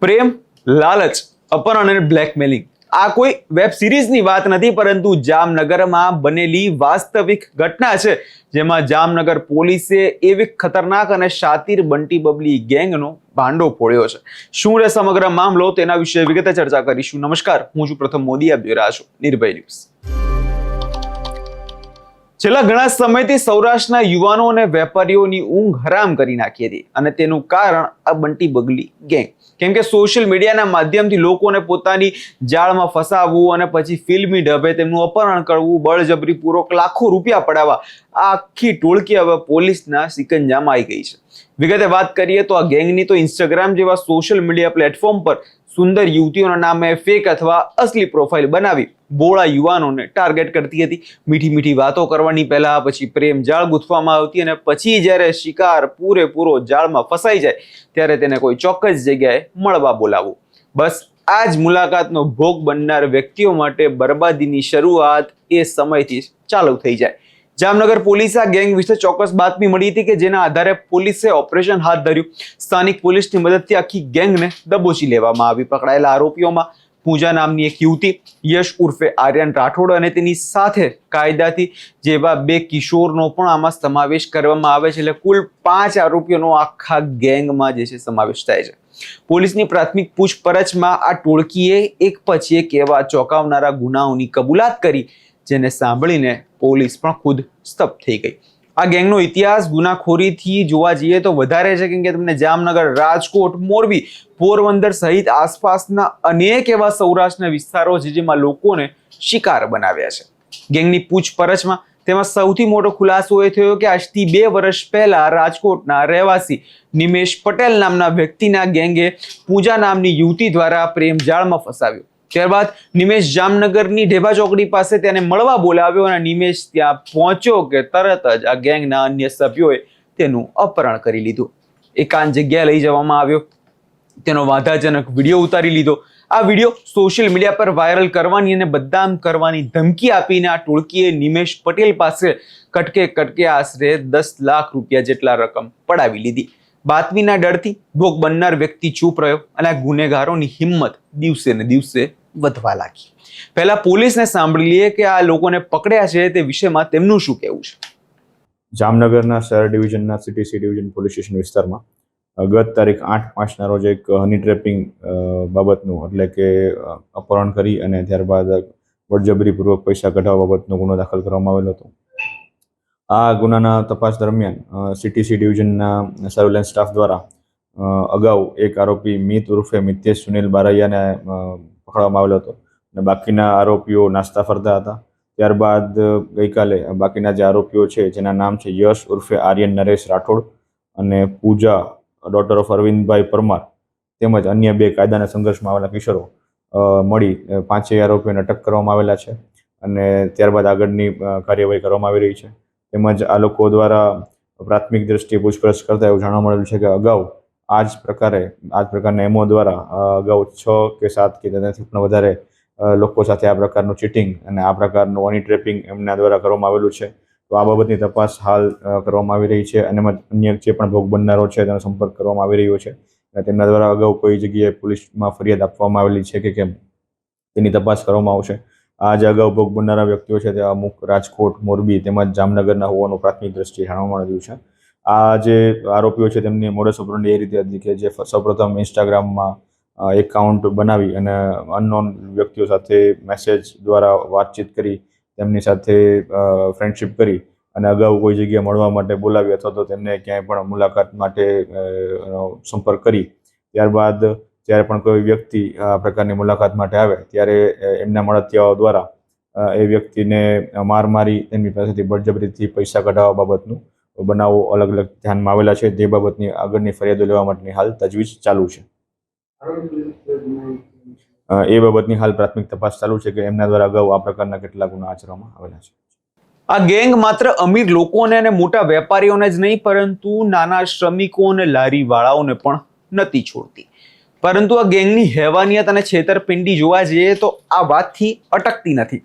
પ્રેમ, લાલચ, અપહરણ અને બ્લેકમેલિંગ આ કોઈ વેબ સિરીઝની વાત નથી, પરંતુ જામનગરમાં બનેલી વાસ્તવિક ઘટના છે, જેમાં જામનગર પોલીસે એવી ખતરનાક અને શાતિર બંટી બબલી ગેંગનો ભાંડો ફોડ્યો છે. શું રહે સમગ્ર મામલો, તેના વિશે વિગતે ચર્ચા કરીશું. નમસ્કાર, હું છું પ્રથમ મોદી, આપ જોઈ રહ્યા છો નિર્ભય ન્યૂઝ. છેલ્લા ઘણા સમયથી સૌરાષ્ટ્રના યુવાનો અને વેપારીઓની ઊંઘ હરામ કરી નાખી હતી, અને તેનું કારણ આ બંટી બગલી ગેંગ. કેમ કે સોશિયલ મીડિયાના માધ્યમથી લોકોને પોતાની જાળમાં ફસાવવું અને પછી ફિલ્મી ઢબે તેમનું અપહરણ કરવું, બળજબરીપૂર્વક લાખો રૂપિયા પડાવવા, આ આખી ટોળકી હવે પોલીસના સિકંજામાં આવી ગઈ છે. વિગતે વાત કરીએ તો આ ગેંગની તો ઇન્સ્ટાગ્રામ જેવા સોશિયલ મીડિયા પ્લેટફોર્મ પર સુંદર યુવતીઓના નામે ફેક અથવા અસલી પ્રોફાઇલ બનાવી બોળા યુવાનોને ટાર્ગેટ કરતી હતી. મીઠી મીઠી વાતો કરવાની પહેલા પછી પ્રેમ જાળ ગૂંથવામાં આવતી, અને પછી જ્યારે શિકાર પૂરેપૂરો જાળમાં ફસાઈ જાય ત્યારે તેને કોઈ ચોક્કસ જગ્યાએ મળવા બોલાવવું. બસ આ જ મુલાકાતનો ભોગ બનનાર વ્યક્તિઓ માટે બરબાદીની શરૂઆત એ સમયથી ચાલુ થઈ જાય. જામનગર પોલીસે આ ગેંગ વિશે ચોક્કસ બાતમી મળી હતી, કે જેના આધારે પોલીસે ઓપરેશન હાથ ધર્યું. સ્થાનિક પોલીસની મદદથી આખી ગેંગને દબોચી લેવામાં આવી. પકડાયેલા આરોપીઓમાં પૂજા નામની એક યુવતી, યશ ઉર્ફે આર્યન રાઠોડ અને તેની સાથે કાયદાથી જેવા 2 કિશોરનો પણ આમાં સમાવેશ કરવામાં આવે છે. એટલે કુલ 5 આરોપીઓનો આખા ગેંગમાં જે છે સમાવેશ થાય છે. પોલીસની પ્રાથમિક પૂછપરછમાં આ ટોળકીએ એક પછી એક એવા ચોંકાવનારા ગુનાઓની કબૂલાત કરી, જેને સાંભળીને પોલીસ પણ ખુદ સ્તબ્ધ થઈ ગઈ. આ ગેંગનો ઇતિહાસ ગુનાખોરીથી જોવા જઈએ તો વધારે છે, કેમ કે તમને જામનગર, રાજકોટ, મોરબી, પોરબંદર સહિત આસપાસના અનેક એવા સૌરાષ્ટ્રના વિસ્તારો છે જેમાં લોકોને શિકાર બનાવ્યા છે. ગેંગની પૂછપરછમાં તેમાં સૌથી મોટો ખુલાસો એ થયો કે આજથી 2 વર્ષ પહેલા રાજકોટના રહેવાસી નિમેશ પટેલ નામના વ્યક્તિના ગેંગે પૂજા નામની યુવતી દ્વારા પ્રેમ જાળમાં ફસાવ્યો. ત્યારબાદ નિમેશ જામનગરની ઢેબા ચોકડી પાસે તેને મળવા બોલાવ્યો, અને નિમેશ ત્યાં પહોંચ્યો કે તરત જ આ ગેંગના અન્ય સભ્યોએ તેનું અપહરણ કરી લીધું. એકાંત જગ્યાએ લઈ જવામાં આવ્યો, તેનો વાંધાજનક વિડીયો ઉતારી લીધો. આ વિડીયો સોશિયલ મીડિયા પર વાયરલ કરવાની અને બદનામ કરવાની ધમકી આપીને આ ટોળકીએ નિમેશ પટેલ પાસે કટકે આશરે 10 લાખ રૂપિયા જેટલા રકમ પડાવી લીધી. બાતમીના ડરથી ભોગ બનનાર વ્યક્તિ ચૂપ રહ્યો, અને આ ગુનેગારોની હિંમત દિવસે ને દિવસે વધવા લાગી. પહેલા પોલીસને સાંભળી લઈએ કે આ લોકોને પકડ્યા છે તે વિશેમાં તેમનું શું કહેવું છે. જામનગરના શહેર ડિવિઝનના city C division police station વિસ્તારમાં ગત તારીખ 8/5ના રોજ એક હની ટ્રેપિંગ બાબતનું, એટલે કે અપહરણ કરી અને ત્યારબાદ બળજબરીપૂર્વક પૈસા કઢાવવા બાબતનો ગુનો દાખલ કરવામાં આવેલો હતો. આ ગુનાના તપાસ દરમિયાન સિટી સી ડિવિઝનના સર્વેલન્સ સ્ટાફ દ્વારા અગાઉ એક આરોપી મિત ઉર્ફે મિતેશ સુનિલ બારૈયાને પકડવામાં આવેલો હતો, અને બાકીના આરોપીઓ નાસ્તા ફરતા હતા. ત્યારબાદ ગઈકાલે બાકીના જે આરોપીઓ છે, જેના નામ છે યશ ઉર્ફે આર્યન નરેશ રાઠોડ અને પૂજા ડોટર ઓફ અરવિંદભાઈ પરમાર, તેમજ અન્ય 2 કાયદાના સંઘર્ષમાં આવેલા કિશોરો મળી 5 આરોપીઓને અટક કરવામાં આવેલા છે, અને ત્યારબાદ આગળની કાર્યવાહી કરવામાં આવી રહી છે. તેમજ આ લોકો દ્વારા પ્રાથમિક દ્રષ્ટિએ પૂછપરછ કરતા એવું જાણવા મળેલું છે કે અગાઉ આ જ પ્રકારના એમઓ દ્વારા અગાઉ 6 કે 7 કે તેનાથી પણ વધારે લોકો સાથે આ પ્રકારનું ચીટિંગ અને આ પ્રકારનું હની ટ્રેપિંગ એમના દ્વારા કરવામાં આવેલું છે. તો આ બાબતની તપાસ હાલ કરવામાં આવી રહી છે, અને અન્ય જે પણ ભોગ બનનારો છે તેનો સંપર્ક કરવામાં આવી રહ્યો છે, અને તેમના દ્વારા અગાઉ કોઈ જગ્યાએ પોલીસમાં ફરિયાદ આપવામાં આવેલી છે કે કેમ, તેની તપાસ કરવામાં આવશે. આ જે અગાઉ ભોગ બનનારા વ્યક્તિઓ છે તે અમુક રાજકોટ, મોરબી તેમજ જામનગરના હોવાનું પ્રાથમિક દ્રષ્ટિએ જાણવા મળ્યું છે. આ જે આરોપીઓ છે તેમની મોડસ ઓપરેન્ડી એ રીતે હતી કે જે સૌપ્રથમ ઇન્સ્ટાગ્રામમાં એકાઉન્ટ બનાવી અને અનનોન વ્યક્તિઓ સાથે મેસેજ દ્વારા વાતચીત કરી, તેમની સાથે ફ્રેન્ડશિપ કરી અને અગાઉ કોઈ જગ્યાએ મળવા માટે બોલાવી અથવા તો તેમને ક્યાંય પણ મુલાકાત માટે સંપર્ક કરી. ત્યારબાદ જ્યારે પણ કોઈ વ્યક્તિ આ પ્રકારની મુલાકાત માટે આવે ત્યારે એમના મળતિયાઓ દ્વારા એ વ્યક્તિને માર મારી તેમની પાસેથી બળજબરીથી પૈસા કઢાવવા બાબતનું બનાવો અલગ અલગ ધ્યાનમાં આવેલા છે. તે બાબતની આગળની ફરિયાદો લેવા માટેની હાલ તજવીજ ચાલુ છે. એ બાબતની હાલ પ્રાથમિક તપાસ ચાલુ છે કે એમના દ્વારા અગાઉ આ પ્રકારના કેટલા ગુના આચરવામાં આવેલા છે. આ ગેંગ માત્ર અમીર લોકોને અને મોટા વેપારીઓને જ નહીં, પરંતુ નાના શ્રમિકો અને લારીવાળાઓને પણ નથી છોડતી. પરંતુ આ ગેંગની હેવાનિયત અને છેતરપિંડી જોવા જઈએ તો આ વાતથી અટકતી નથી.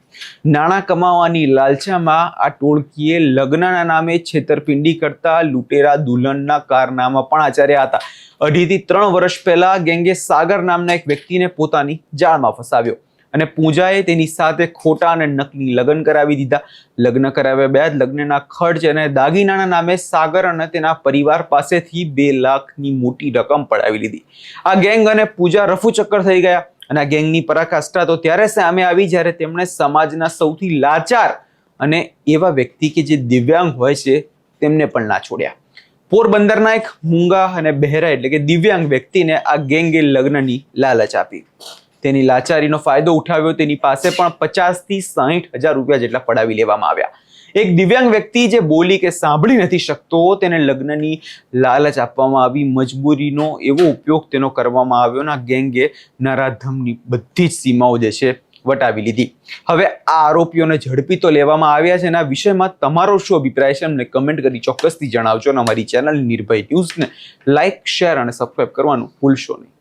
નાણાં કમાવાની લાલચામાં આ ટોળકીએ લગ્નના નામે છેતરપિંડી કરતા લૂંટેરા દુલ્હનના કારનામા પણ આચર્યા હતા. 2.5 થી 3 વર્ષ પહેલા ગેંગે સાગર નામના એક વ્યક્તિને પોતાની જાળમાં ફસાવ્યો અને પૂજાએ તેની સાથે ખોટા અને નકલી લગ્ન કરાવી દીધા. લગ્ન કરાવ્યા બાદ લગ્નના ખર્ચ અને દાગીનાના નામે સાગર અને તેના પરિવાર પાસેથી 2 લાખની મોટી રકમ પડાવી લીધી. આ ગેંગ અને પૂજા રફુચક્કર થઈ ગયા અને આ ગેંગની પરાકાષ્ઠા તો ત્યારે સામે આવી જ્યારે તેમણે સમાજના સૌથી લાચાર અને એવા વ્યક્તિ કે જે દિવ્યાંગ હોય છે તેમને પણ ના છોડ્યા. પોરબંદરના એક મૂંગા અને બહેરા એટલે કે દિવ્યાંગ વ્યક્તિને આ ગેંગે લગ્નની લાલચ આપી. તેની લાચારીનો ફાયદો ઉઠાવ્યો. તેની પાસે પણ 50 થી 60 હજાર રૂપિયા જેટલા પડાવી લેવામાં આવ્યા. એક દિવ્યાંગ વ્યક્તિ જે બોલી કે સાંભળી નથી શકતો તેને લગ્નની લાલચ આપવામાં આવી. મજબૂરીનો એવો ઉપયોગ તેનો કરવામાં આવ્યો અને આ ગેંગે નરાધમની બધી જ સીમાઓ જે છે વટાવી લીધી. હવે આ આરોપીઓને ઝડપી તો લેવામાં આવ્યા છે. એના વિષયમાં તમારો શું અભિપ્રાય છે અમને કમેન્ટ કરી ચોક્કસથી જણાવજો અને અમારી ચેનલ નિર્ભય ન્યૂઝને લાઇક, શેર અને સબસ્ક્રાઇબ કરવાનું ભૂલશો નહીં.